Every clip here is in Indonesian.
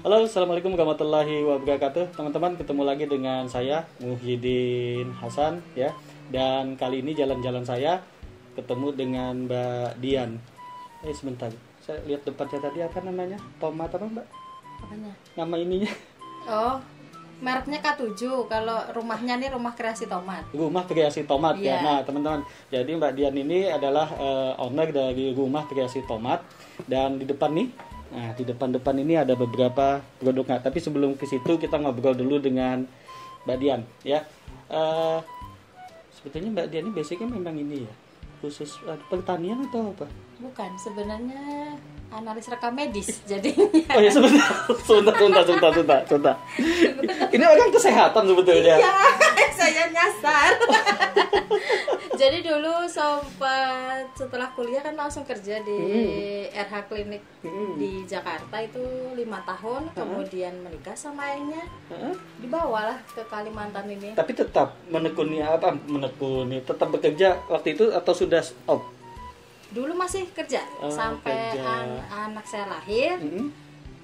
Halo, assalamualaikum warahmatullahi wabarakatuh, teman-teman. Ketemu lagi dengan saya Muhyiddin Hasan ya. Dan kali ini jalan-jalan saya ketemu dengan Mbak Dian. Sebentar, saya lihat depannya tadi apa namanya? Tomat apa Mbak? Apanya? Nama ininya? Oh, mereknya K7. Kalau rumahnya nih Rumah Kreasi Tomat. Rumah Kreasi Tomat ya. Iya. Nah teman-teman, jadi Mbak Dian ini adalah owner dari Rumah Kreasi Tomat. Dan di depan nih, nah di depan ini ada beberapa produknya. Tapi sebelum ke situ kita ngobrol dulu dengan Mbak Dian ya. Sebetulnya Mbak Dian ini basicnya memang ini ya, khusus pertanian atau apa? Bukan, sebenarnya analis rekam medis. Jadi Oh ya sebentar. Ini orang kesehatan sebetulnya. ya, saya nyasar. Jadi dulu sempat setelah kuliah kan langsung kerja di RH Klinik di Jakarta itu 5 tahun. Kemudian menikah sama ayahnya, dibawalah ke Kalimantan ini. Tapi tetap menekuni tetap bekerja waktu itu atau sudah stop? Dulu masih kerja sampai kerja. anak saya lahir.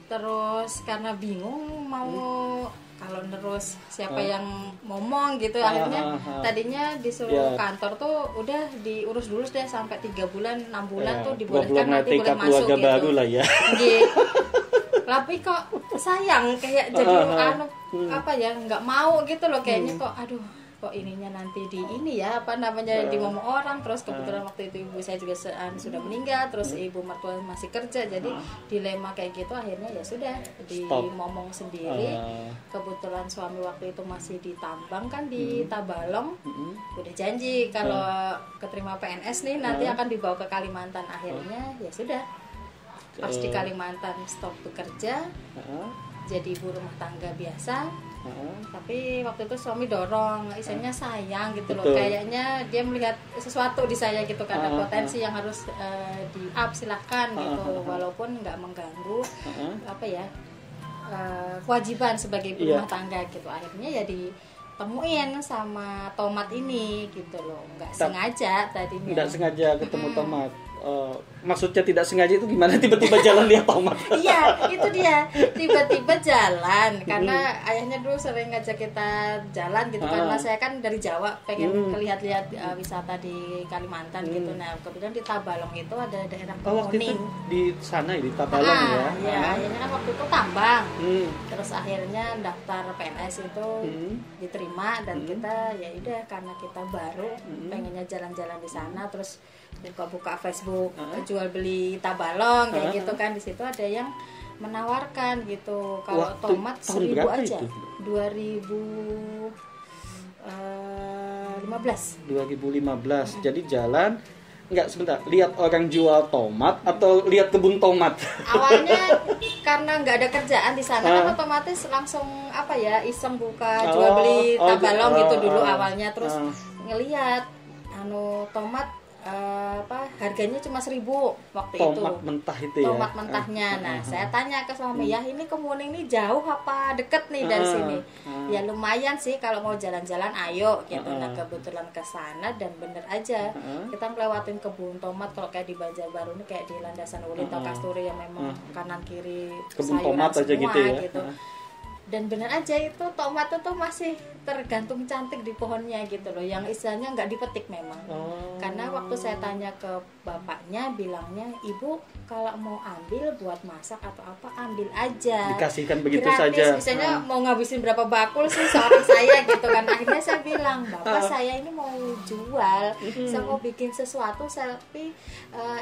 Terus karena bingung mau kalau terus siapa yang ngomong gitu, akhirnya tadinya disuruh kantor tuh udah diurus dulu deh sampai 3 bulan 6 bulan tuh dibolehkan nanti boleh masuk gitu. Baru lah ya. Tapi kok sayang kayak jadi apa ya, nggak mau gitu loh kayaknya, kok aduh kok ininya nanti di ini ya apa namanya di ngomong orang. Terus kebetulan waktu itu ibu saya juga sudah meninggal, terus ibu mertua masih kerja, jadi dilema kayak gitu. Akhirnya ya sudah dimomong sendiri. Kebetulan suami waktu itu masih di tambang kan di Tabalong, udah janji kalau keterima PNS nih nanti akan dibawa ke Kalimantan. Akhirnya ya sudah pas di Kalimantan stop bekerja, jadi ibu rumah tangga biasa. Tapi waktu itu suami dorong, istilahnya sayang gitu loh. Kayaknya dia melihat sesuatu di saya gitu, karena potensi yang harus di up silahkan gitu, walaupun nggak mengganggu apa ya kewajiban sebagai ibu rumah tangga gitu. Akhirnya ya ditemuin sama tomat ini gitu loh, nggak sengaja tadinya. Nggak sengaja ketemu tomat. Maksudnya tidak sengaja itu gimana? Tiba-tiba jalan lihat tomat. Iya, itu dia. Tiba-tiba jalan karena ayahnya dulu sering ngajak kita jalan gitu, karena saya kan dari Jawa pengen lihat-lihat wisata di Kalimantan gitu. Nah, kebetulan di Tabalong itu ada daerah waktu itu Kemuning. di sana di Tabalong ya. Iya, ayahnya kan waktu itu tambang. Terus akhirnya daftar PNS itu diterima, dan kita ya udah karena kita baru pengennya jalan-jalan di sana, terus buka-buka Facebook jual beli Tabalong kayak gitu kan. Di situ ada yang menawarkan gitu kalau tomat 1.000 aja. Itu? 2015. Jadi jalan sebentar, lihat orang jual tomat atau lihat kebun tomat? Awalnya karena nggak ada kerjaan di sana kan otomatis langsung apa ya, iseng buka jual beli Tabalong gitu dulu awalnya. Terus ngelihat tomat harganya cuma 1.000 waktu itu. Tomat mentah itu ya. Tomat mentahnya. Nah, saya tanya ke suami, ya ini Kemuning nih jauh apa deket nih dari sini? Ya lumayan sih kalau mau jalan-jalan, ayo gitu. Nah, kebetulan ke sana dan bener aja kita ngelewatin kebun tomat. Kalau kayak di Banjarbaru ini kayak di Landasan Uli atau Kasturi yang memang kanan kiri kebun sayuran tomat aja semua gitu ya. Dan bener aja itu tomat itu masih tergantung cantik di pohonnya gitu loh, yang istilahnya nggak dipetik memang. Karena waktu saya tanya ke bapaknya, bilangnya ibu kalau mau ambil buat masak atau apa ambil aja, dikasihkan begitu gratis saja. Misalnya mau ngabisin berapa bakul sih seorang saya gitu kan. Akhirnya saya bilang, bapak saya ini mau jual, saya mau bikin sesuatu, tapi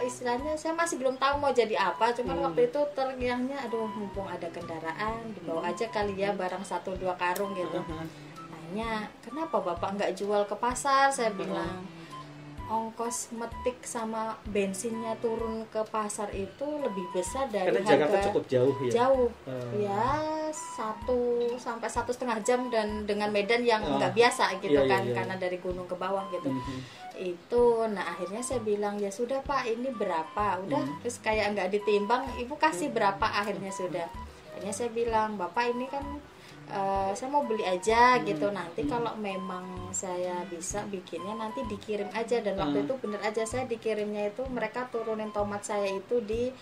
istilahnya saya masih belum tahu mau jadi apa. Cuman waktu itu tergangnya, aduh mumpung ada kendaraan dibawa aja kali ya barang 1-2 karung gitu. Tanya, kenapa bapak nggak jual ke pasar? Saya bilang, ongkos metik sama bensinnya turun ke pasar itu lebih besar dari Karena harga. Jakarta cukup jauh ya. Jauh, ya 1 sampai 1,5 jam, dan dengan medan yang nggak biasa gitu kan, karena dari gunung ke bawah gitu. Itu, nah akhirnya saya bilang ya sudah pak, ini berapa? Udah terus kayak nggak ditimbang, ibu kasih berapa? Akhirnya sudah. Akhirnya saya bilang, bapak ini kan saya mau beli aja gitu, nanti kalau memang saya bisa bikinnya nanti dikirim aja. Dan waktu itu bener aja saya dikirimnya itu mereka turunin tomat saya itu di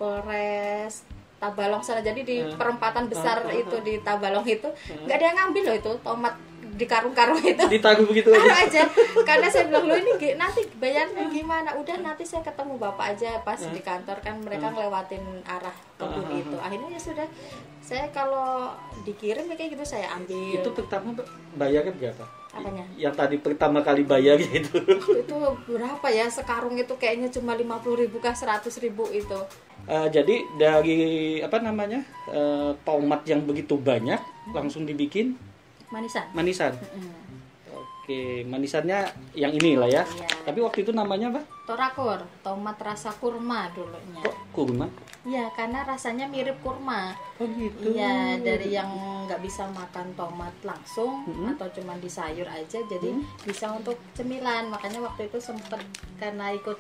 Polres Tabalong sana, jadi di perempatan besar itu di Tabalong itu nggak ada yang ngambil loh itu tomat di karung-karung itu, Ditaruh begitu taruh aja. aja. Karena saya bilang lo ini nanti bayarnya gimana, udah nanti saya ketemu bapak aja pas di kantor, kan mereka ngelewatin arah kebun itu. Akhirnya ya sudah, saya kalau dikirim ya kayak gitu saya ambil. Itu pertama bayarnya berapa? Apanya? Yang tadi pertama kali bayar gitu. Itu berapa ya, sekarung itu kayaknya cuma 50.000 kah 100.000 itu. Jadi dari apa namanya, tomat yang begitu banyak langsung dibikin manisan. Oke, manisannya yang inilah ya. Iya. Tapi waktu itu namanya apa? Torakor, tomat rasa kurma dulunya. Kok kurma? Iya, karena rasanya mirip kurma. Oh gitu. Iya, dari yang nggak bisa makan tomat langsung atau cuma di sayur aja, jadi bisa untuk cemilan. Makanya waktu itu sempet karena ikut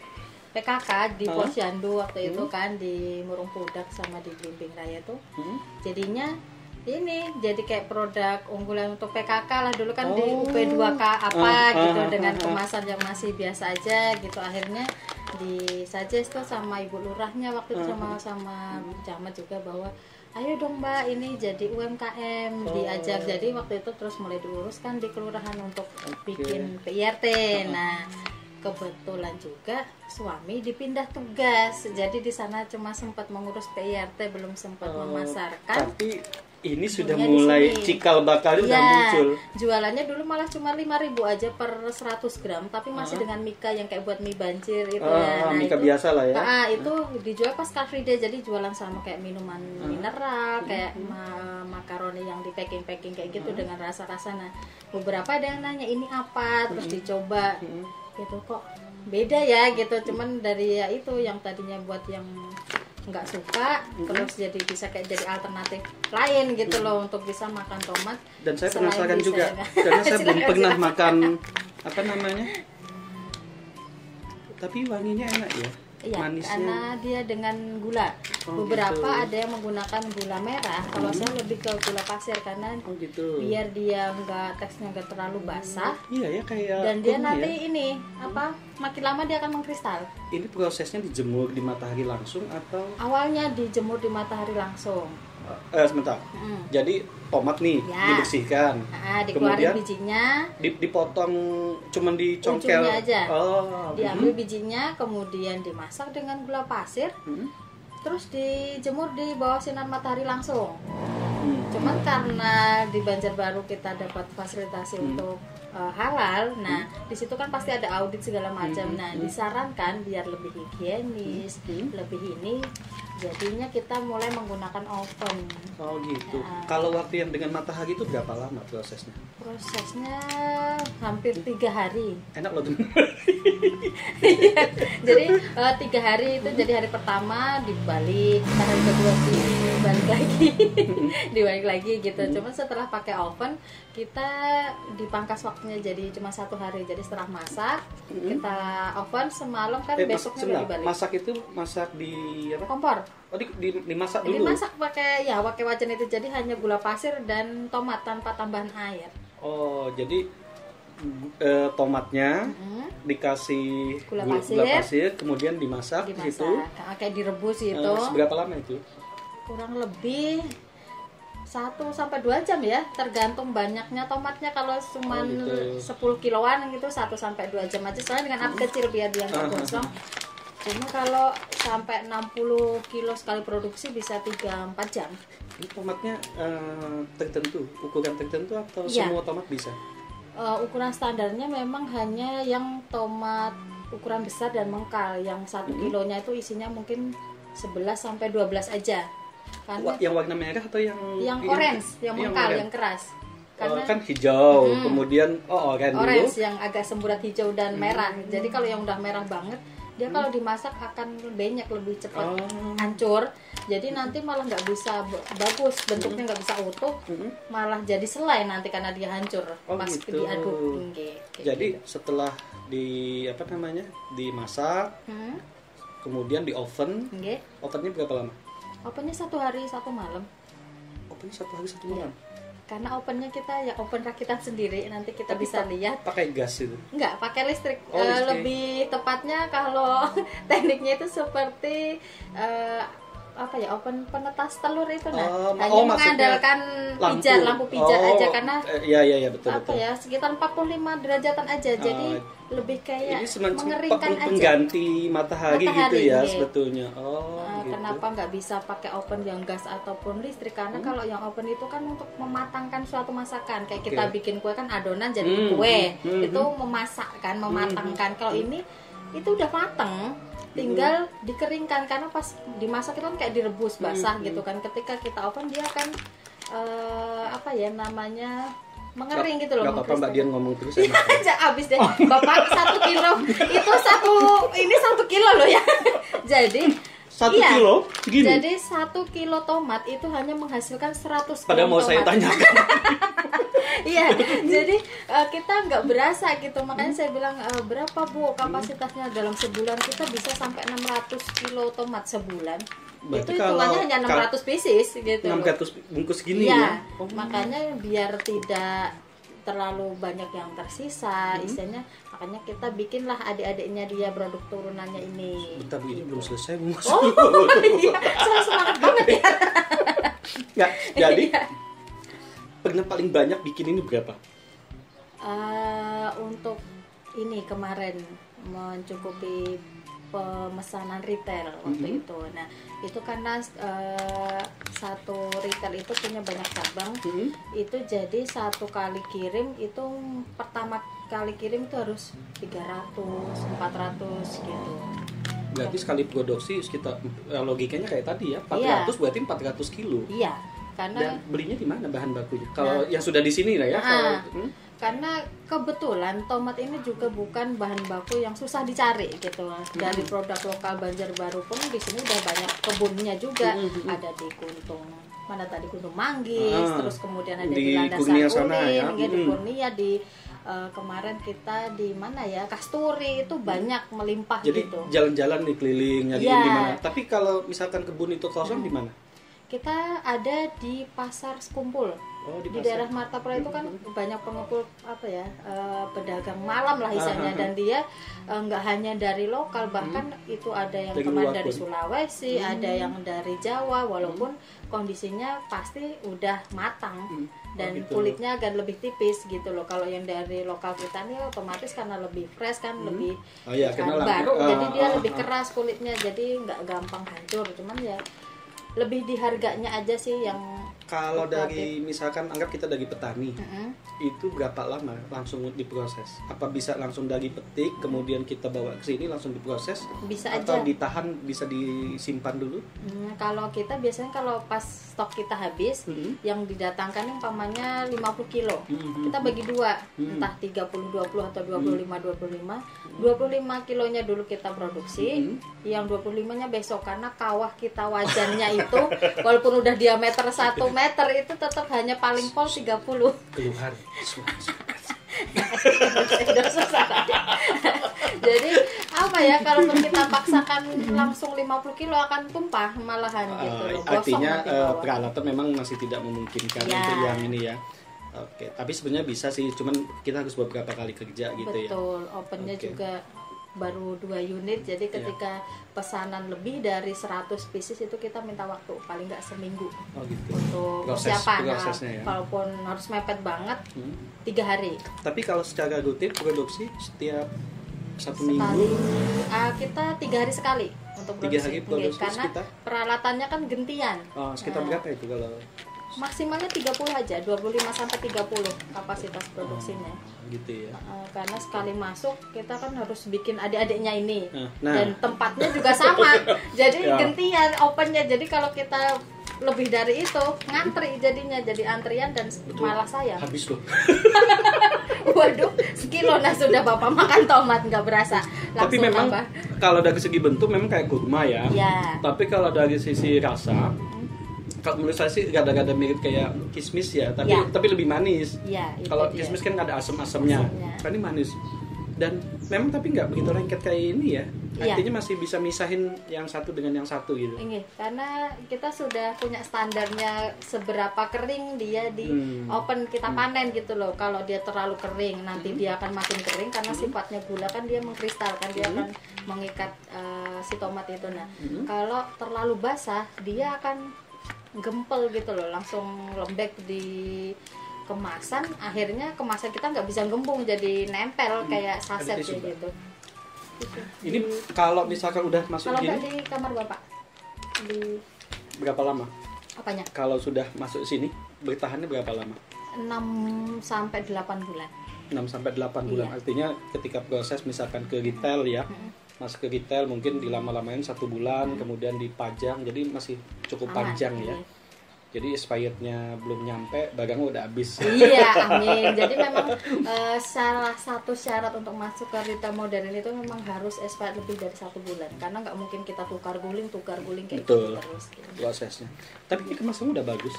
PKK di Posyandu waktu itu kan, di Murung Pudak sama di Blimbing Raya tuh. Jadinya ini jadi kayak produk unggulan untuk PKK lah dulu kan, di UP2K apa gitu, dengan kemasan yang masih biasa aja gitu. Akhirnya disuggest tuh sama ibu lurahnya waktu itu sama Bu Camat juga, bahwa ayo dong mbak ini jadi UMKM diajak. Jadi waktu itu terus mulai diuruskan di kelurahan untuk bikin PIRT. Nah kebetulan juga suami dipindah tugas, jadi di sana cuma sempat mengurus PIRT, belum sempat memasarkan. Tapi ini sudah Punya mulai di sini. cikal bakalnya udah muncul. Jualannya dulu malah cuma 5.000 aja per 100 gram, tapi masih dengan mika yang kayak buat mie banjir itu ya. Nah, mika itu, biasa lah ya. itu dijual pas Car Free Day, jadi jualan sama kayak minuman mineral, kayak makaroni yang di packing kayak gitu dengan rasa-rasa. Nah, beberapa ada yang nanya ini apa, terus dicoba. Gitu kok beda ya gitu, cuman dari ya itu yang tadinya buat yang nggak suka, terus jadi bisa kayak jadi alternatif lain gitu loh untuk bisa makan tomat. Dan saya Selain penasaran bisa, juga ya. karena saya belum Silakan, pernah silakan. makan apa namanya, tapi wanginya enak ya. Iya, Manisnya. karena dia dengan gula. Beberapa gitu. ada yang menggunakan gula merah. Kalau saya lebih ke gula pasir karena Gitu. biar dia teksnya nggak terlalu basah. Iya ya, kayak Dan dia kurma nanti ya. ini makin lama dia akan mengkristal. Ini prosesnya dijemur di matahari langsung atau Awalnya dijemur di matahari langsung. sebentar. Jadi tomat nih Ya. dibersihkan. Dikeluarin Kemudian bijinya, dipotong, cuman dicongkel. ujungnya aja. Oh. Diambil bijinya, kemudian dimasak dengan gula pasir, terus dijemur di bawah sinar matahari langsung. Cuman karena di Banjarbaru kita dapat fasilitasi untuk halal, nah di situ kan pasti ada audit segala macam. Nah disarankan biar lebih higienis, lebih ini, jadinya kita mulai menggunakan oven. Oh gitu. Ya. Kalau waktu yang dengan matahari itu berapa lama prosesnya? Prosesnya hampir 3 hari. Enak loh tuh. Jadi 3 hari itu, jadi hari pertama dibalik, hari kedua dibalik lagi, dibalik lagi gitu. Cuma setelah pakai oven kita dipangkas waktunya jadi cuma 1 hari. Jadi setelah masak kita oven semalam kan, besoknya udah dibalik. Masak itu masak di apa? Kompor. Oh dimasak Jadi dulu. masak pakai wajan itu, jadi hanya gula pasir dan tomat tanpa tambahan air. Oh jadi tomatnya dikasih Gula pasir, kemudian dimasak di situ. Kayak direbus gitu. Seberapa lama itu? Kurang lebih 1-2 jam ya, tergantung banyaknya tomatnya. Kalau cuma 10 kiloan gitu 1-2 jam aja, soalnya dengan api kecil biar dia nggak gosong. Cuma kalau sampai 60 kilo sekali produksi bisa 3-4 jam. Ini tomatnya tertentu, ukuran tertentu atau Iya. semua tomat bisa? Ukuran standarnya memang hanya yang tomat ukuran besar dan mengkal. Yang 1 kilonya itu isinya mungkin 11-12 aja. Karena Yang warna merah atau yang orange, yang mengkal, orange? yang keras. Karena Kan hijau, kemudian orange dulu. orange yang agak semburat hijau dan merah. Jadi kalau yang udah merah banget, dia kalau dimasak akan banyak, lebih cepat hancur. Jadi nanti malah nggak bisa bagus, bentuknya nggak bisa utuh, malah jadi selai nanti karena dia hancur pas gitu. diaduk. Jadi setelah dimasak, kemudian di oven. Ovennya berapa lama? Ovennya 1 hari 1 malam. Ovennya 1 hari 1 malam. Karena ovennya kita ya oven rakitan sendiri, nanti kita Tapi bisa lihat. Pakai gas itu. Enggak, pakai listrik. Oh, listrik. Lebih tepatnya kalau tekniknya itu seperti apa ya, oven penetas telur itu nah. Hanya maksudnya mengandalkan lampu pijar aja karena iya betul apa ya, sekitar 45 derajatan aja. Jadi lebih kayak ini semacam mengeringkan aja. Pengganti matahari gitu ya iya. sebetulnya. Gitu. Kenapa nggak bisa pakai oven yang gas ataupun listrik? Karena kalau yang oven itu kan untuk mematangkan suatu masakan. Kayak kita bikin kue kan adonan jadi kue. Itu memasak kan, mematangkan. Kalau ini itu udah mateng, tinggal dikeringkan karena pas dimasak itu kan kayak direbus basah gitu kan. Ketika kita oven dia akan apa ya namanya, mengering gitu loh. Gak apa-apa Mbak Dian ngomong terus ya. Abis deh Bapak 1 kilo itu ini 1 kilo loh ya. Jadi 1 kilo segini. Jadi 1 kilo tomat itu hanya menghasilkan 100 Padahal gram mau tomat. saya tanyakan. Iya, jadi kita nggak berasa gitu. Makanya saya bilang berapa Bu kapasitasnya dalam sebulan, kita bisa sampai 600 kilo tomat sebulan. Berarti itu hitungannya hanya 600 pieces gitu. 600 bungkus gini ya. Makanya biar tidak terlalu banyak yang tersisa, istilahnya makanya kita bikinlah adik-adiknya dia produk turunannya ini. Bentar Bu, ini belum selesai Bu. Iya, saya semangat banget ya. Nggak, jadi pernah paling banyak bikin ini berapa? Untuk ini kemarin mencukupi pemesanan retail waktu itu. Nah, itu karena satu retail itu punya banyak cabang. Itu jadi satu kali kirim itu pertama kali kirim itu harus 300, 400 gitu. Berarti sekali produksi sekitar logikanya kayak tadi ya, 400 berarti 400 kilo. Iya, karena dan belinya di mana bahan bakunya? Kalau yang sudah di sini lah ya. Karena kebetulan tomat ini juga bukan bahan baku yang susah dicari gitu. Dari produk lokal Banjarbaru pun di sini udah banyak kebunnya juga. Ada di Guntung, mana tadi, Guntung Manggis, terus kemudian ada di Landasan Urin, ya. Di Kurnia, di kemarin kita di mana ya, Kasturi, itu banyak melimpah. Jadi gitu. Jalan-jalan nih keliling nyariin di mana. Tapi kalau misalkan kebun itu kosong di mana? Kita ada di Pasar Sekumpul. Di daerah Martapura itu kan banyak pengumpul apa ya, pedagang malam lah istilahnya. Dan dia nggak hanya dari lokal, bahkan itu ada yang kemarin dari Sulawesi, ada yang dari Jawa, walaupun kondisinya pasti udah matang dan kulitnya agak lebih tipis gitu loh. Kalau yang dari lokal kita nih otomatis karena lebih fresh kan, lebih baru, jadi dia lebih keras kulitnya, jadi nggak gampang hancur. Cuman ya lebih di harganya aja sih yang. Kalau dari misalkan anggap kita dari petani, itu berapa lama langsung diproses? Apa bisa langsung dari petik kemudian kita bawa ke sini langsung diproses? Bisa atau aja. ditahan, bisa disimpan dulu? Kalau kita biasanya kalau pas stok kita habis, yang didatangkan yang umpamanya 50 kilo, kita bagi dua, entah 30-20 atau 25-25. 25 kilonya dulu kita produksi, yang 25-nya besok, karena kawah kita wajannya itu walaupun udah diameter 1 meter itu tetap hanya paling pol 30. Keluhan. Jadi apa ya, kalaupun kita paksakan langsung 50 kilo akan tumpah malahan gitu loh. Artinya peralatan memang masih tidak memungkinkan untuk yang ini ya. Oke, tapi sebenarnya bisa sih, cuman kita harus beberapa kali kerja gitu. Betul, ya. Betul, opennya juga baru 2 unit, jadi ketika pesanan lebih dari 100 pieces itu kita minta waktu paling nggak seminggu gitu. Untuk persiapan. Ya. Walaupun harus mepet banget, 3 hari. Tapi kalau secara rutin produksi setiap 1 minggu, kita 3 hari sekali untuk produksi. 3 hari produksi karena sekitar? Peralatannya kan gentian. Sekitar berapa itu kalau? Maksimalnya 30 aja, 25-30 kapasitas produksinya. Gitu ya. Karena sekali masuk kita kan harus bikin adik-adiknya ini. Nah. Dan tempatnya juga sama. Jadi gentian opennya. Jadi kalau kita lebih dari itu ngantri jadinya, jadi antrian dan malah sayang. Habis loh. Waduh, sekilo nah sudah Bapak makan tomat nggak berasa. Tapi memang kalau dari segi bentuk memang kayak kurma ya. Tapi kalau dari sisi rasa, kalau menurut saya sih gada-gada mirip kayak kismis ya, tapi lebih manis. Kalau kismis kan ada asam-asamnya, kan ini manis. Dan memang tapi nggak begitu lengket kayak ini ya. Artinya masih bisa misahin yang satu dengan yang satu gitu. Karena kita sudah punya standarnya seberapa kering dia di open kita panen gitu loh. Kalau dia terlalu kering nanti dia akan makin kering karena sifatnya gula kan dia mengkristalkan, dia akan mengikat si tomat itu. Nah, kalau terlalu basah dia akan gempel gitu loh, langsung lembek di kemasan. Akhirnya kemasan kita nggak bisa gembung, jadi nempel kayak saset tisu, kayak gitu. Ini kalau misalkan udah masuk Kalau gini, nggak di kamar bapak, di berapa lama? apanya? Kalau sudah masuk sini, bertahannya berapa lama? 6 sampai 8 bulan. 6 sampai 8 bulan. Iya. Artinya ketika proses misalkan ke retail ya, masuk ke retail mungkin dilama-lamain 1 bulan, kemudian dipajang, jadi masih cukup Aman, panjang ya. iya. Jadi expirednya belum nyampe, barangnya udah habis. Iya, amin. Jadi memang salah satu syarat untuk masuk ke retail modern itu memang harus expired lebih dari 1 bulan, karena nggak mungkin kita tukar guling kayak Betul. gitu terus. Gitu. Prosesnya. Tapi ini kemasannya udah bagus.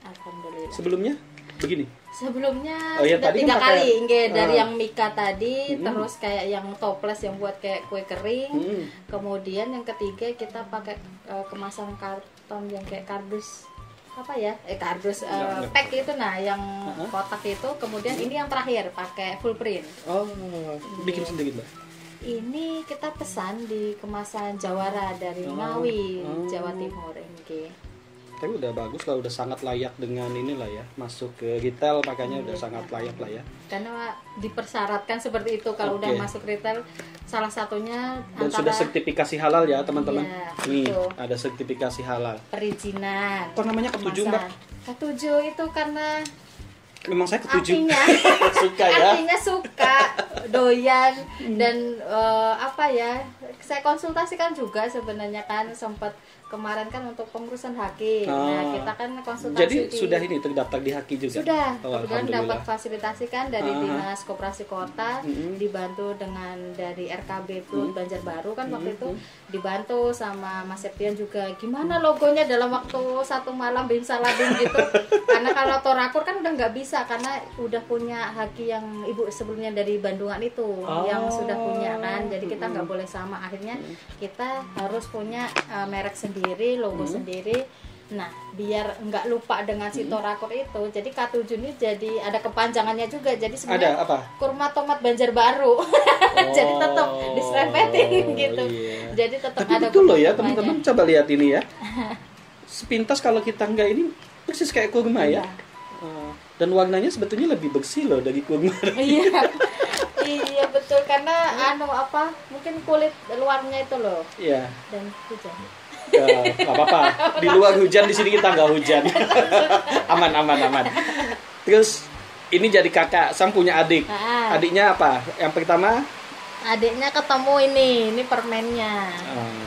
Alhamdulillah. Sebelumnya begini. Sebelumnya Oh iya, sudah tadi 3 kan pakai- kali, nggih, dari Ah. yang Mika tadi, terus kayak yang toples yang buat kayak kue kering. Kemudian yang ketiga kita pakai kemasan karton yang kayak kardus apa ya? Kardus Enggak. pack itu, nah yang kotak itu. Kemudian ini yang terakhir pakai full print. Oh, bikin sendiri, Mbak. Ini kita pesan di kemasan Jawara dari Ngawi, Jawa Timur. Nggih. Tapi udah bagus lah, udah sangat layak dengan inilah ya, masuk ke retail, makanya udah sangat layak lah ya. Karena dipersyaratkan seperti itu kalau Oke. udah masuk retail, salah satunya Dan sudah sertifikasi halal ya teman-teman. Iya, Nih betul. ada sertifikasi halal. perizinan. Kok namanya ketujuh, Mbak? Ketujuh itu karena Memang saya ketujuh. artinya Suka ya. artinya suka, doyan, dan apa ya? Saya konsultasikan juga sebenarnya kan, sempat kemarin kan untuk pengurusan HAKI. Nah, kita kan konsultasi Jadi di- sudah ini terdaftar di HAKI juga. Sudah, Oh, kebetulan dapat alhamdulillah. fasilitasi kan dari Dinas Koperasi Kota, dibantu dengan dari RKB Plut Banjarbaru kan waktu itu, dibantu sama Mas Septian juga. Gimana logonya dalam waktu 1 malam bim salabim gitu. Karena kalau Torakur kan udah nggak bisa, karena udah punya haki yang ibu sebelumnya dari Bandungan itu yang sudah punya kan. Jadi kita nggak boleh sama. Akhirnya kita harus punya merek sendiri, logo sendiri. Nah, biar nggak lupa dengan si Torakur itu, jadi K7 ini jadi ada kepanjangannya juga. Jadi Ada sebenarnya apa? kurma tomat Banjarbaru. Jadi tetap diserempetin gitu. Iya. Jadi tetap Tapi ada betul loh ya kurma-kurmanya. teman-teman, coba lihat ini ya. Sepintas kalau kita nggak ini persis kayak kurma ya. Iya. Dan warnanya sebetulnya lebih bersih loh dari kurma. Iya. Iya betul, karena mungkin kulit luarnya itu loh, Iya. dan hujan. Nggak apa-apa. Di luar hujan, di sini kita nggak hujan. Aman. Terus ini jadi kakak, Sam punya adik. Ah. Adiknya apa? Yang pertama? Adiknya ketemu ini permennya.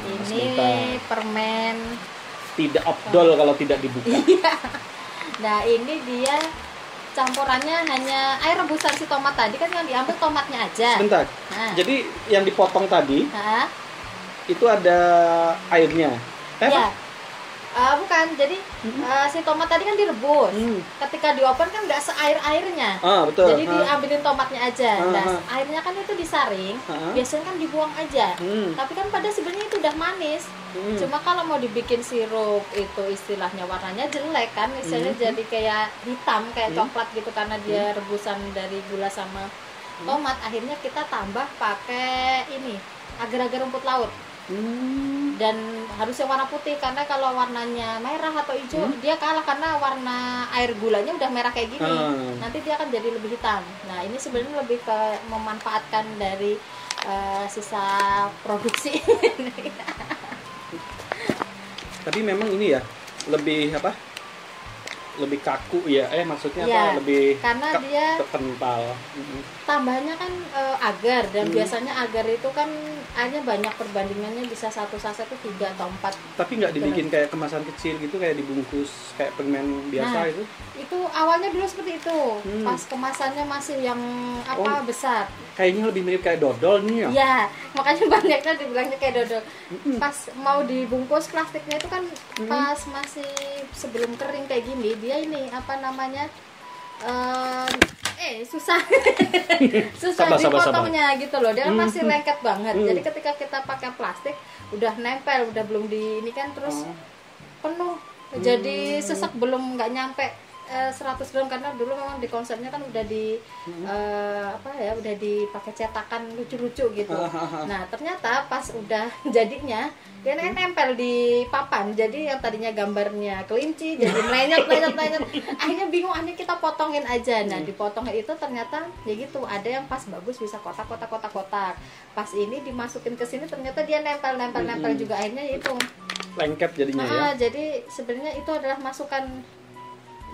Ini sebentar. permen. Tidak afdol kalau tidak dibuka. Nah, ini dia campurannya hanya air rebusan si tomat tadi kan, yang diambil tomatnya aja. Sebentar. Nah. Jadi yang dipotong tadi Hah? itu ada airnya. Ya. Bukan, jadi si tomat tadi kan direbus. Ketika diopen kan nggak seair-airnya. Betul. Jadi diambilin tomatnya aja. Nah, Ah. airnya kan itu disaring. Ah. Biasanya kan dibuang aja. Hmm. Tapi kan pada sebenarnya itu udah manis. Cuma kalau mau dibikin sirup itu istilahnya warnanya jelek kan. Misalnya jadi kayak hitam, kayak coklat gitu, karena dia rebusan dari gula sama tomat. Akhirnya kita tambah pakai ini, agar-agar rumput laut. Dan harus yang warna putih, karena kalau warnanya merah atau hijau dia kalah, karena warna air gulanya udah merah kayak gini. Nanti dia akan jadi lebih hitam. Nah, ini sebenarnya lebih ke memanfaatkan dari sisa produksi. Tapi memang ini ya lebih apa? Lebih kaku ya. Maksudnya Iya, apa? Lebih karena dia kental. tambahnya kan agar, dan biasanya agar itu kan airnya banyak, perbandingannya bisa satu saset itu 3 atau 4. Tapi nggak dibikin kayak kemasan kecil gitu, kayak dibungkus kayak permen biasa Nah, itu. Itu awalnya dulu seperti itu. Pas kemasannya masih yang besar. Kayaknya lebih mirip kayak dodol nih ya. Iya, makanya banyaknya dibilangnya kayak dodol. Pas mau dibungkus plastiknya itu kan pas masih sebelum kering kayak gini, dia ini susah susah Sabar. dipotongnya gitu loh. Dia kan masih lengket banget. Jadi ketika kita pakai plastik udah nempel, udah belum di ini kan, terus penuh. Jadi sesek belum nggak nyampe 100 gram karena dulu memang di konsepnya kan udah di udah dipakai cetakan lucu-lucu gitu. Nah ternyata pas udah jadinya dia nempel di papan, jadi yang tadinya gambarnya kelinci jadi melenyet. Akhirnya bingung, akhirnya kita potongin aja. Nah dipotongin itu ternyata ya gitu, ada yang pas bagus bisa kotak. Pas ini dimasukin ke sini ternyata dia nempel juga, akhirnya itu lengket jadinya ya. Jadi sebenarnya itu adalah masukan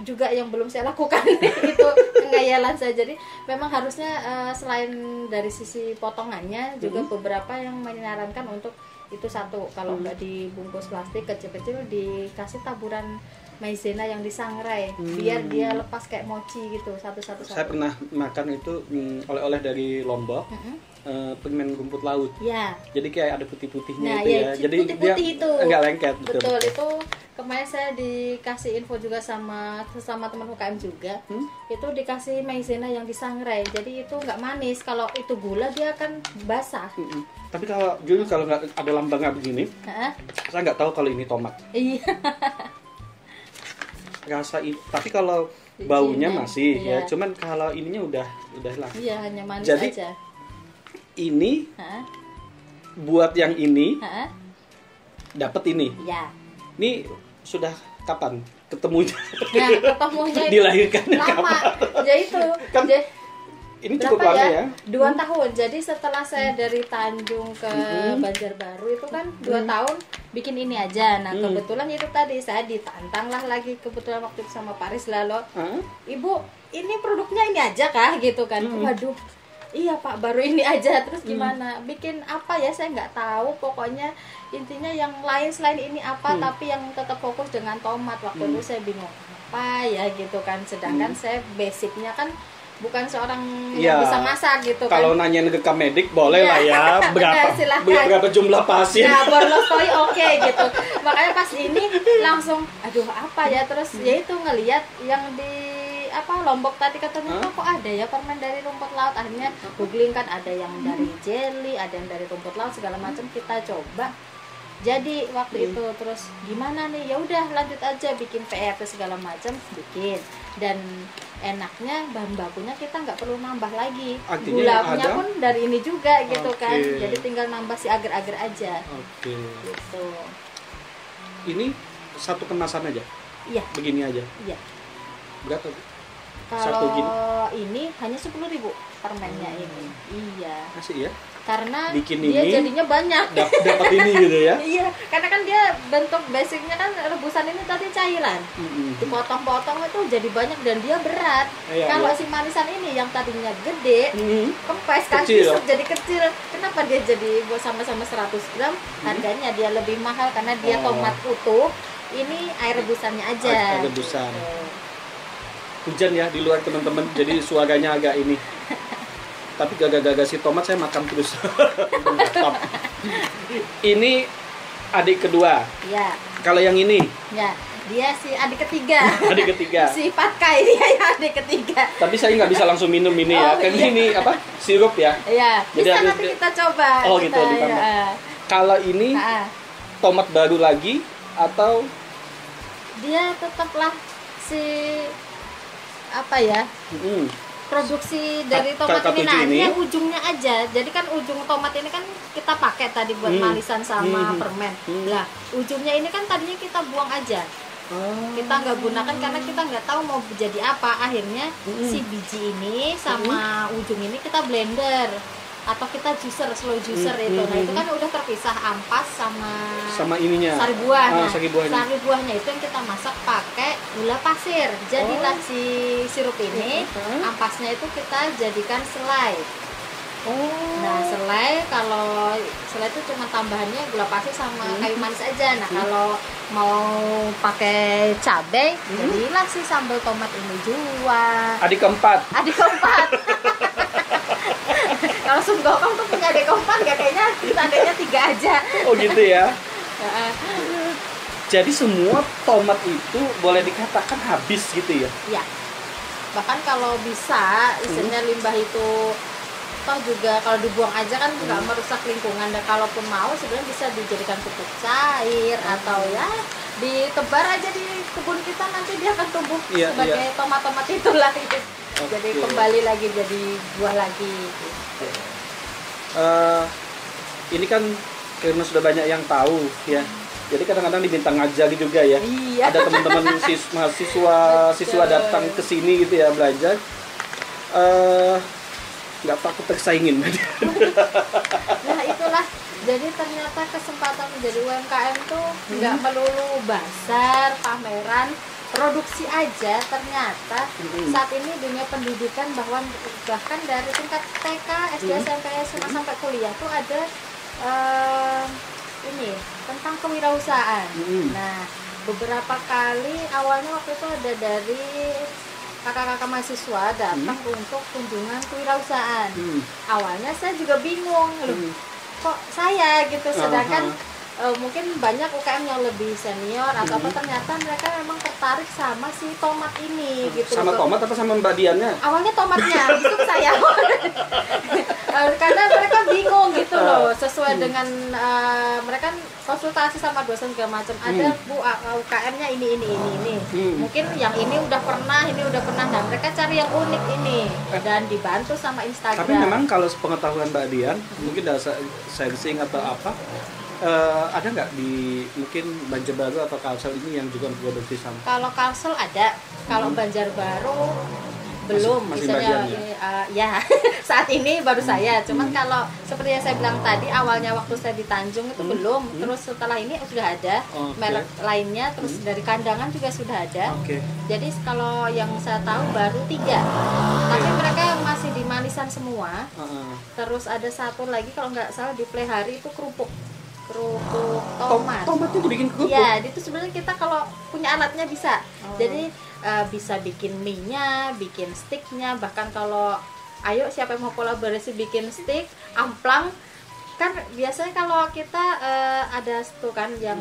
juga yang belum saya lakukan itu pengayalan saya. Jadi memang harusnya selain dari sisi potongannya juga beberapa yang menyarankan untuk itu satu, kalau nggak dibungkus plastik kecil-kecil dikasih taburan maizena yang disangrai biar dia lepas kayak mochi gitu satu-satu. Saya pernah makan itu oleh-oleh dari Lombok. Permen rumput laut. Ya. Jadi kayak ada putih-putihnya itu ya. Jadi putih-putih dia itu enggak lengket. Betul. Itu kemarin saya dikasih info juga sama teman UKM juga. Itu dikasih maizena yang disangrai. Jadi itu nggak manis. Kalau itu gula dia akan basah. Tapi kalau nggak ada lambangnya begini, saya nggak tahu kalau ini tomat. Iya. Tapi kalau baunya masih ya. Cuman kalau ininya udah lah. Iya, hanya manis jadi, aja. Ini buat yang ini dapat ini. Ya. Ini sudah kapan ketemunya? Nah, ketemunya dilahirkannya lama. kapan? Ya itu. Kan ini cukup lama ya? 2 tahun. Jadi setelah saya dari Tanjung ke Banjarbaru itu kan 2 tahun bikin ini aja. Nah kebetulan itu tadi saya ditantang lah lagi, kebetulan waktu itu sama Paris lalu. Ibu, ini produknya ini aja kah gitu kan? Waduh, iya Pak, baru ini aja. Terus gimana? Bikin apa ya? Saya nggak tahu. Pokoknya intinya yang lain selain ini apa, tapi yang tetap fokus dengan tomat. Waktu itu saya bingung apa ya gitu kan. Sedangkan saya basicnya kan bukan seorang yang bisa masak gitu kan. Kalau nanya ke Medik boleh lah ya. Berapa jumlah pasien? Nah, borlostoi oke gitu. Makanya pas ini langsung aduh apa ya, terus ya itu ngelihat yang di Lombok tadi katanya kok ada ya permen dari rumput laut. Akhirnya googling kan, ada yang dari jelly, ada yang dari rumput laut, segala macam kita coba. Jadi waktu itu terus gimana nih, ya udah lanjut aja bikin PRT segala macam bikin. Dan enaknya bahan bakunya kita nggak perlu nambah lagi. Gulanya pun dari ini juga gitu kan. Jadi tinggal nambah si agar-agar aja. Gitu. Ini satu kemasan aja? Iya. Begini aja? Iya. Berapa? Kalau ini hanya 10.000 permennya ini. Iya. Masih ya? Karena bikin dia ini, jadinya banyak. Dapat ini gitu ya? Iya, karena kan dia bentuk basicnya kan rebusan ini tadi cairan. Dipotong-potong itu jadi banyak dan dia berat. Kalau si manisan ini yang tadinya gede, kempes kan jadi kecil. Kenapa dia jadi sama-sama 100 gram? Harganya dia lebih mahal karena dia tomat utuh. Ini air rebusannya aja. Air rebusan. Hujan ya di luar teman-teman, jadi suaranya agak ini. Tapi gagal si tomat saya makan terus. Ini adik kedua. Ya. Kalau yang ini? Ya, dia si adik ketiga. Adik ketiga. Si Patkai dia yang adik ketiga. Tapi saya nggak bisa langsung minum ini ya. Kan ini sirup ya? Iya. Bisa nanti kita coba. Oh gitu ditambah. Ya. Kalau ini tomat baru lagi atau? Dia tetaplah si produksi dari tomat ini ujungnya aja. Jadi kan ujung tomat ini kan kita pakai tadi buat manisan sama permen. Lah ujungnya ini kan tadinya kita buang aja. Kita nggak gunakan karena kita nggak tahu mau jadi apa. Akhirnya si biji ini sama ujung ini kita blender atau kita juicer, slow juicer itu. Nah itu kan udah terpisah ampas sama ininya sari buah. Nah, sari buahnya itu yang kita masak pakai gula pasir. Jadilah si sirup ini ampasnya itu kita jadikan selai. Nah selai, kalau selai itu cuma tambahannya gula pasir sama kayu manis aja. Nah kalau mau pakai cabai, jadilah si sambal tomat ini juga. Adik keempat. Kalau Sun Gokong tuh punya adik keempat nggak, kayaknya adiknya 3 aja. Oh gitu ya. Jadi semua tomat itu boleh dikatakan habis gitu ya? Iya. Bahkan kalau bisa, istilahnya limbah itu toh juga kalau dibuang aja kan nggak merusak lingkungan, dan kalaupun mau sebenarnya bisa dijadikan pupuk cair atau ya ditebar aja di kebun kita, nanti dia akan tumbuh sebagai tomat-tomat itulah gitu. Jadi kembali lagi jadi buah lagi gitu. Ini kan karena sudah banyak yang tahu ya, jadi kadang-kadang diminta ngajar juga ya. Iya. Ada teman-teman mahasiswa datang ke sini gitu ya belajar, nggak takut tersaingin. Nah itulah, jadi ternyata kesempatan menjadi UMKM tuh nggak melulu bazar, pameran, produksi aja. Ternyata saat ini dunia pendidikan bahkan dari tingkat TK, SD, SMP, SMA sampai kuliah tuh ada ini tentang kewirausahaan. Nah beberapa kali awalnya waktu itu ada dari kakak-kakak mahasiswa datang untuk kunjungan kewirausahaan. Awalnya saya juga bingung, loh kok saya gitu, sedangkan mungkin banyak UKM yang lebih senior atau apa, ternyata mereka memang tertarik sama si tomat ini gitu. Sama tomat apa sama Mbak Diannya? Awalnya tomatnya, itu saya. Karena mereka bingung gitu loh, sesuai dengan mereka konsultasi sama dosen segala macam. Ada Bu UKM-nya ini. Mungkin yang ini udah pernah. Nah, mereka cari yang unik ini dan dibantu sama Instagram. Tapi memang kalau pengetahuan Mbak Dian, mungkin ada sensing atau apa, ada nggak di mungkin Banjarbaru atau Kalsel ini yang juga produksi sama? Kalau Kalsel ada, kalau Banjarbaru belum, masih misalnya ya saat ini baru saya. Cuman kalau seperti yang saya bilang tadi, awalnya waktu saya di Tanjung itu belum. Terus setelah ini sudah ada merek lainnya, terus dari kandangan juga sudah ada. Jadi kalau yang saya tahu baru 3, tapi mereka masih di manisan semua. Terus ada satu lagi kalau nggak salah di Plehari itu kerupuk tomat. Tomatnya dibikin kerupuk? Iya, itu sebenarnya kita kalau punya alatnya bisa. Jadi bisa bikin mie-nya, bikin sticknya, bahkan kalau ayo siapa yang mau kolaborasi bikin stick, amplang. Kan biasanya kalau kita ada tuh kan yang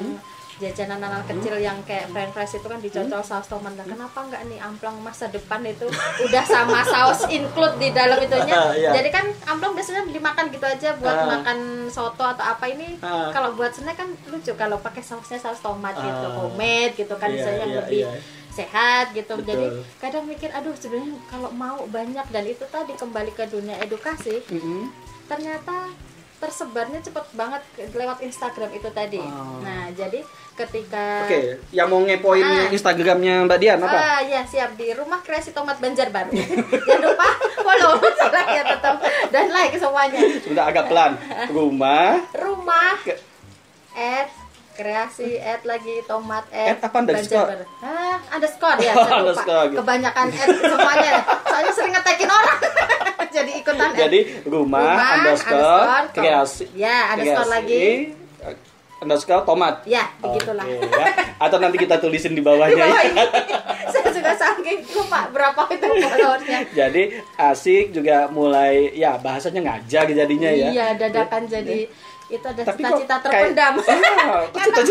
jajanan anak kecil yang kayak french fries itu kan dicocol saus tomat. Nah, kenapa enggak nih amplang masa depan itu udah sama saus include di dalam itunya. Jadi kan amplang biasanya dimakan gitu aja buat makan soto atau apa, ini kalau buat snack kan lucu kalau pakai sausnya saus tomat gitu, homemade gitu kan, misalnya yang lebih sehat gitu. Betul. Jadi kadang mikir aduh sebenarnya kalau mau banyak, dan itu tadi kembali ke dunia edukasi. Ternyata tersebarnya cepet banget lewat Instagram itu tadi. Nah, jadi ketika yang mau ngepoin Instagramnya Mbak Dian apa? Ya siap, di Rumah Kreasi Tomat Banjarbaru. Jangan lupa follow ya tetap, dan like semuanya. Sudah agak pelan. Rumah kreasi lagi tomat apa underscore? Underscore ya, saya lupa. Kebanyakan semuanya. Soalnya sering ngetekin orang. Jadi ikutan. Jadi rumah underscore kreasi. Ya, underscore lagi. Underscore tomat. Ya, begitulah. Ya. Atau nanti kita tulisin di bawahnya. Saya juga saking lupa berapa itu followersnya. Jadi asik juga mulai ya bahasanya ngajar jadinya ya. Iya, dadakan jadi itu ada cita-cita terpendam. Karena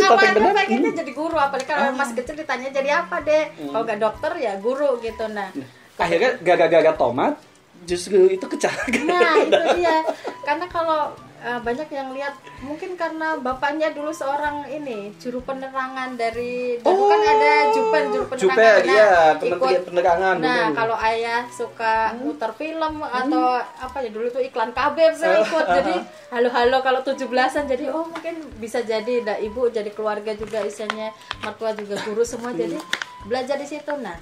awalnya pengennya jadi guru, apalagi kalau masih kecil ditanya jadi apa deh. Kalau nggak dokter ya guru gitu. Nah, akhirnya gagal tomat justru itu kecelakaan. Nah itu dia, karena kalau banyak yang lihat mungkin karena bapaknya dulu seorang ini juru penerangan dari dulu kan ada juru penerangan. Kementerian Penerangan. Nah kalau ayah suka muter film atau apa ya, dulu tuh iklan KB saya ikut. Jadi halo kalau 17-an, jadi mungkin bisa jadi ibu jadi keluarga juga, isinya mertua juga guru semua, jadi belajar di situ. Nah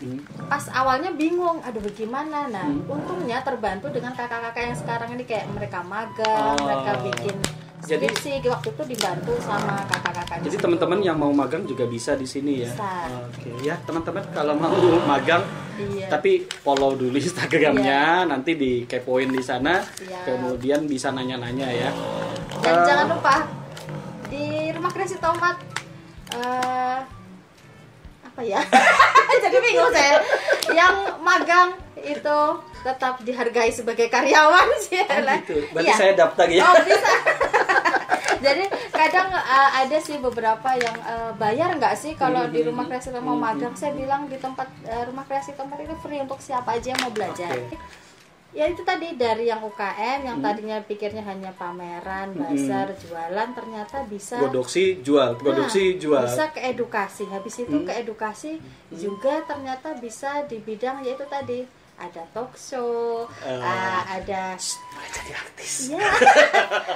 pas awalnya bingung, aduh bagaimana. Nah untungnya terbantu dengan kakak-kakak yang sekarang ini, kayak mereka magang, mereka bikin skripsi, waktu itu dibantu sama kakak-kakak. Jadi teman-teman yang mau magang juga bisa di sini ya. Ya teman-teman kalau mau magang, tapi follow dulu Instagramnya, nanti dikepoin di sana. Kemudian bisa nanya-nanya ya. Dan jangan lupa di Rumah Kreasi Tomat apa ya? Jadi bingung saya. Yang magang itu tetap dihargai sebagai karyawan sih. Gitu. Berarti saya daftar ya. Bisa. Jadi kadang ada sih beberapa yang bayar nggak sih kalau di Rumah Kreasi Tomat mau magang. Saya bilang di tempat Rumah Kreasi Tomat itu free untuk siapa aja yang mau belajar. Ya itu tadi dari yang UKM yang tadinya pikirnya hanya pameran, bazar, jualan, ternyata bisa produksi jual. Bisa ke edukasi. Habis itu ke edukasi juga ternyata bisa di bidang yaitu tadi ada talk show, ada jadi artis. ya,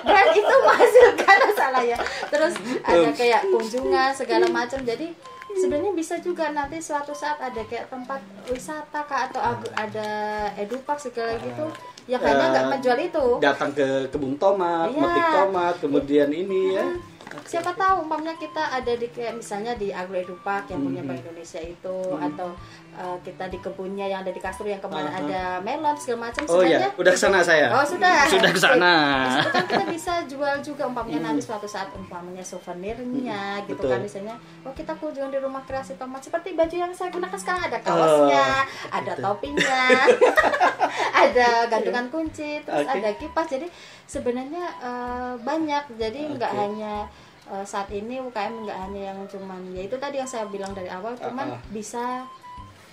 dan itu menghasilkan salah ya. Terus ada kayak kunjungan segala macam. Jadi sebenarnya bisa juga nanti suatu saat ada kayak tempat wisata kah atau ada edupak segala gitu yang hanya nggak menjual itu. Datang ke kebun tomat, metik tomat, kemudian ini ya. Siapa tahu umpamanya kita ada di kayak misalnya di Agroedupak yang punya Bank Indonesia itu atau kita di kebunnya yang ada di Kasur yang kemarin ada melon segala macam. Oh iya, udah kesana saya. Oh sudah ke sana. Di situ kan kita bisa jual juga umpamanya nanti suatu saat umpamanya souvenirnya gitu. Betul. Kan misalnya kita kunjungan di rumah kreasi tomat seperti baju yang saya gunakan sekarang, ada kaosnya, ada topinya, ada gantungan kunci, terus ada kipas. Jadi sebenarnya banyak. Jadi nggak hanya saat ini UKM nggak hanya yang cuman ya itu tadi yang saya bilang dari awal, cuman bisa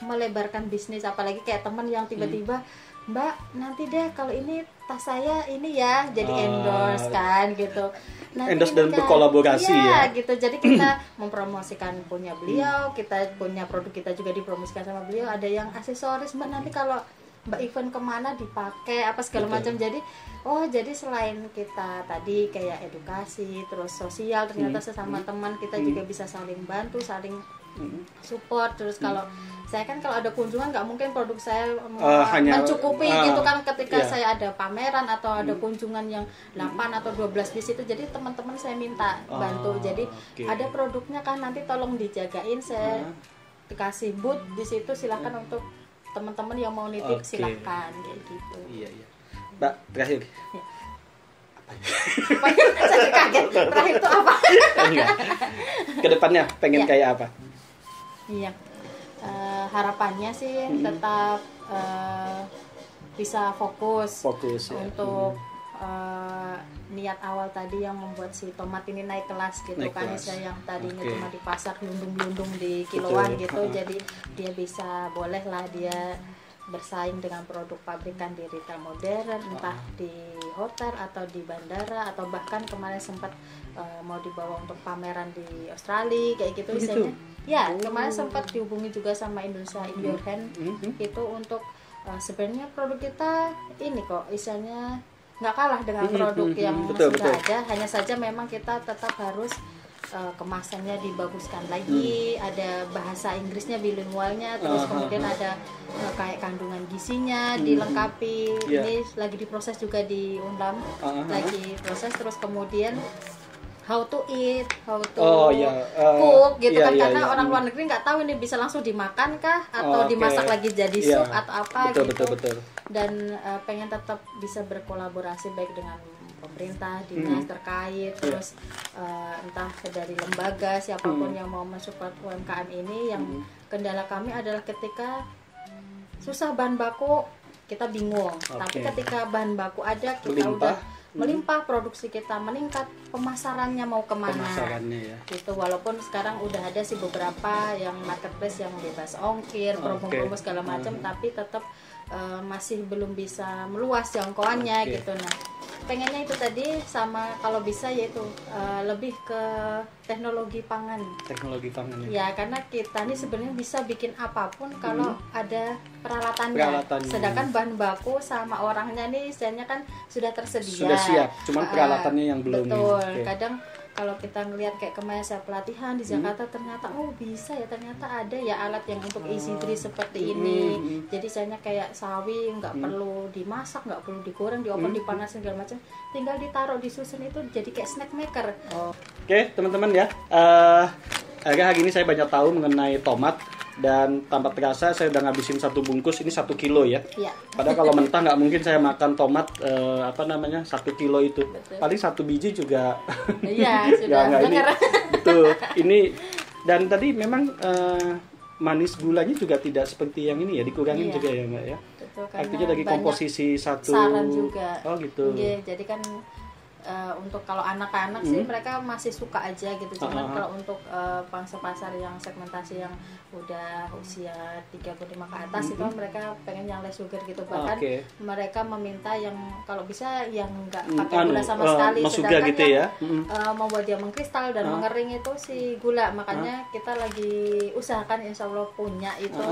melebarkan bisnis. Apalagi kayak teman yang tiba-tiba Mbak nanti deh kalau ini tas saya ini ya jadi endorse kan gitu. Nanti endorse dan berkolaborasi ya gitu. Jadi kita mempromosikan punya beliau, kita punya produk kita juga dipromosikan sama beliau. Ada yang aksesoris Mbak nanti kalau Mbak event kemana dipakai apa segala macam. Jadi jadi selain kita tadi kayak edukasi terus sosial, ternyata sesama teman kita juga bisa saling bantu, saling support. Terus kalau saya kan kalau ada kunjungan nggak mungkin produk saya hanya mencukupi gitu kan ketika saya ada pameran atau ada kunjungan yang 8 atau 12 di situ. Jadi teman-teman saya minta bantu. Jadi ada produknya kan nanti tolong dijagain, saya dikasih booth di situ, silakan untuk teman-teman yang mau nitip silakan kayak gitu. Iya. Mbak, terakhir. Ya. Saya kaget. Terakhir itu apa? Kedepannya pengen kayak apa? Iya. Harapannya sih tetap bisa fokus untuk niat awal tadi yang membuat si tomat ini naik kelas gitu kan. Saya yang tadinya cuma di pasar gelundung-gelundung di kiloan gitu, jadi dia bisa bolehlah dia bersaing dengan produk pabrikan di retail modern, entah di hotel atau di bandara atau bahkan kemarin sempat mau dibawa untuk pameran di Australia kayak gitu misalnya. Ya, kemarin sempat dihubungi juga sama Indonesia in Your Hand itu untuk sebenarnya produk kita ini kok istilahnya nggak kalah dengan produk yang sudah ada, hanya saja memang kita tetap harus kemasannya dibaguskan lagi, ada bahasa Inggrisnya bilingualnya, terus kemudian ada kayak kandungan gizinya dilengkapi. Ini lagi diproses juga di Undam, lagi proses. Terus kemudian how to eat, how to cook gitu kan, karena orang luar negeri nggak tahu ini bisa langsung dimakan kah atau dimasak lagi jadi sup atau apa gitu. Dan pengen tetap bisa berkolaborasi baik dengan pemerintah, dinas terkait, terus entah dari lembaga siapapun yang mau mensupport UMKM ini. Yang kendala kami adalah ketika susah bahan baku kita bingung, tapi ketika bahan baku ada kita udah melimpah, produksi kita meningkat, pemasarannya mau kemana gitu. Walaupun sekarang udah ada sih beberapa yang marketplace yang bebas ongkir, promo-promo segala macam, tapi tetap masih belum bisa meluas jangkauannya gitu. Nah, pengennya itu tadi sama kalau bisa yaitu lebih ke teknologi pangan ya, karena kita ini sebenarnya bisa bikin apapun kalau ada peralatannya. Sedangkan bahan baku sama orangnya nih istilahnya kan sudah tersedia, sudah siap, cuman peralatannya yang belum. Betul. Kadang kalau kita ngelihat kayak kemarin saya pelatihan di Jakarta, ternyata bisa ya, ternyata ada ya alat yang untuk easy dry seperti ini. Jadi misalnya kayak sawi nggak perlu dimasak, nggak perlu digoreng, diopen, dipanasin segala macam, tinggal ditaruh disusun itu jadi kayak snack maker. Oke, teman-teman ya, hari ini saya banyak tahu mengenai tomat. Dan tanpa terasa saya udah ngabisin 1 bungkus, ini 1 kilo ya. Padahal kalau mentah nggak mungkin saya makan tomat 1 kilo itu. Betul. Paling 1 biji juga. Iya, sudah dengar. Betul. Ini dan tadi memang manis gulanya juga tidak seperti yang ini ya, dikurangin juga ya Mbak ya. Betul, artinya dari komposisi satu saran juga. Oh gitu. Iya, jadi kan untuk kalau anak-anak sih mereka masih suka aja gitu. Cuman kalau untuk pangsa pasar yang segmentasi yang udah usia 35 ke atas itu mereka pengen yang less sugar gitu. Bahkan mereka meminta yang kalau bisa yang nggak pakai gula sama sekali. Sedangkan gitu yang ya. membuat dia mengkristal dan mengering itu si gula. Makanya kita lagi usahakan insya Allah punya itu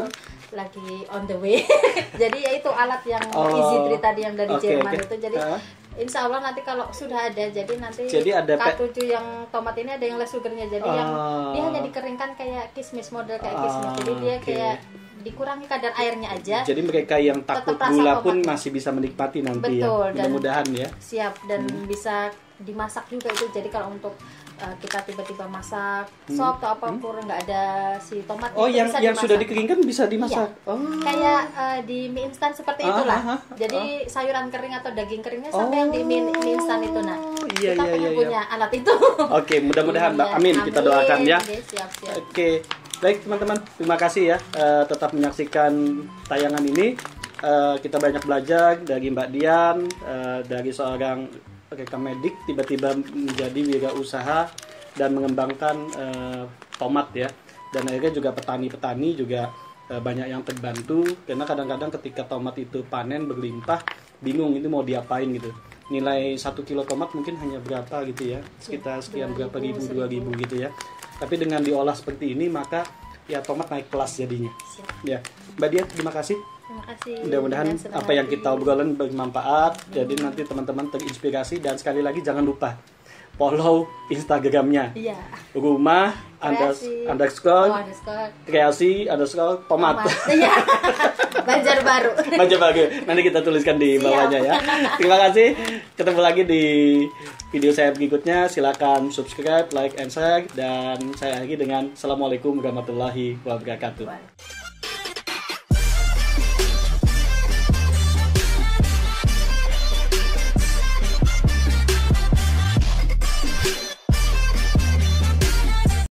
lagi on the way. Jadi ya itu alat yang Easy Treat tadi yang dari Jerman itu. Jadi insya Allah nanti kalau sudah ada, jadi ada K7 yang tomat ini ada yang less sugarnya, jadi yang dia hanya dikeringkan kayak kismis, model kayak kismis, jadi dia kayak dikurangi kadar airnya aja. Jadi mereka yang takut gula pun masih bisa menikmati nanti. Betul, ya. Mudah-mudahan ya. Siap dan bisa dimasak juga itu. Jadi kalau untuk kita tiba-tiba masak sop atau apapun nggak ada si tomat yang sudah dikeringkan bisa dimasak. Iya. Kayak di mie instan seperti itulah. Jadi sayuran kering atau daging keringnya sampai yang di mie instan itu. Nah, kita pengen punya alat itu. Oke, mudah-mudahan Mbak. Amin. Kita doakan ya. Siap. Oke. Baik teman-teman, terima kasih ya tetap menyaksikan tayangan ini. Kita banyak belajar dari Mbak Dian, dari seorang rekam medik tiba-tiba menjadi wirausaha dan mengembangkan tomat ya. Dan akhirnya juga petani-petani juga banyak yang terbantu karena kadang-kadang ketika tomat itu panen berlimpah bingung itu mau diapain gitu. Nilai 1 kilo tomat mungkin hanya berapa gitu ya, sekitar sekian berapa ribu, 2.000 gitu ya. Tapi dengan diolah seperti ini maka ya tomat naik kelas jadinya. Ya, Mbak Dian terima kasih. Terima kasih. Mudah-mudahan apa yang kita obrolan bermanfaat. Jadi nanti teman-teman terinspirasi dan sekali lagi jangan lupa follow Instagramnya. Iya. Rumah underscore kreasi underscore tomat. Iya. Banjarbaru. Nanti kita tuliskan di bawahnya ya. Terima kasih. Ketemu lagi di video saya berikutnya. Silakan subscribe, like, and share. Dan saya lagi dengan Assalamualaikum warahmatullahi wabarakatuh.